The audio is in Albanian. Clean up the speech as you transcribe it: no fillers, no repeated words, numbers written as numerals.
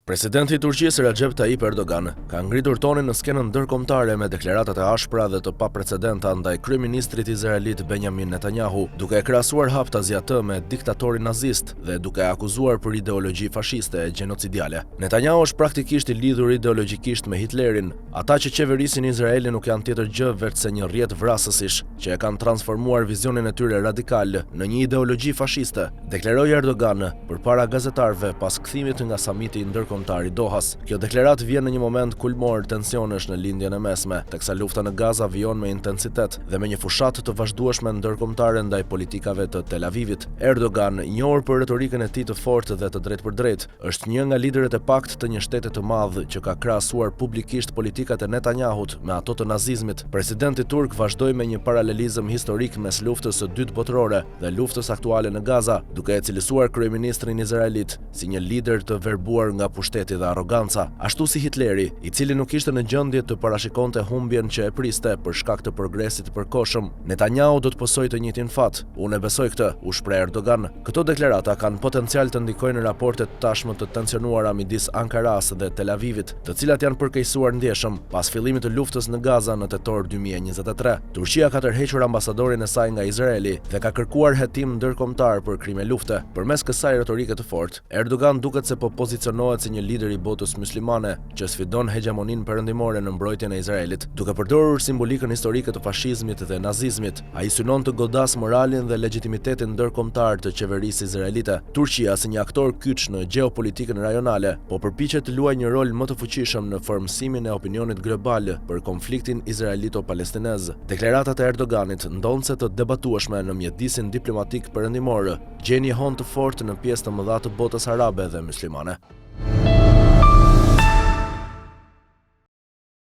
Presidenti i Turqisë Recep Tayyip Erdogan ka ngritur tonin në skenën ndërkombëtare me deklaratat e ashpra dhe të paprecedenta ndaj kryeministrit izraelit Benjamin Netanyahu, duke e krahasuar haptazi atë me diktatorin nazist dhe duke e akuzuar për ideologji fashiste e gjenocidiale. Netanyahu është praktikisht i lidhur ideologjikisht me Hitlerin. Ata që qeverisin Izraelin nuk janë tjetër gjë veçse një rrjet vrasësish që e kanë transformuar vizionin e tyre radikal në një ideologji fashiste, deklaroi Erdogan përpara gazetarëve pas kthimit nga samiti ndërkombëtar i Dohas. Kjo deklarat vjen në një moment kulmor tensionesh në lindjen e mesme, teksa lufta në Gaza vijon me intensitet dhe me një fushat të vazhdueshme ndërkombëtare ndaj politikave të Tel Avivit. Erdogan, i njohur për retorikën e tij të fortë dhe të drejtpërdrejtë, është një nga liderët e pakt të një shteti të madh që ka krahasuar publikisht politikat e Netanyahut me ato të nazizmit. Presidenti turk vazhdoi me një paralelizëm historik mes luftës së dytë botërore dhe luftës aktuale në Gaza, duke e cilësuar kryeministrin izraelit si një lider të verbuar nga pushteti dhe arroganca, ashtu si Hitleri, i cili nuk ishte në gjendje të parashikonte humbjen që e priste për shkak të progresit të përkohshëm. Netanyahu do të posojë të njëjtin fat. Unë e besoj këtë, u shpreh Erdogan. Këto deklarata kanë potencial të ndikojnë në raportet tashmë të tensionuara midis Ankaras dhe Tel Avivit, të cilat janë përkeqësuar ndjeshëm pas fillimit të luftës në Gaza në tetor 2023. Turqia ka tërhequr ambasadorin e saj nga Izraeli dhe ka kërkuar hetim ndërkombëtar për krime lufte. Përmes kësaj retorike të fortë, Erdogan duket se po pozicionohet si një lider i botës muslimane që sfidon hegemoninë perëndimore në mbrojtjen e Izraelit. Duke përdorur simbolikën historike të fashizmit dhe nazizmit, ai synon të godas moralin dhe legitimitetin ndërkombëtar të qeverisë izraelite. Turqia, si një aktor kyç në gjeopolitikën rajonale, po përpiqet të luajë një rol më të fuqishëm në formësimin e opinionit global për konfliktin izraelito-palestinez. Deklaratat e Erdoganit, ndonse të debatueshme në mjedisin diplomatik perëndimor, gjejnë një hon të fortë në pjesë të mëdha të botës arabe dhe muslimane.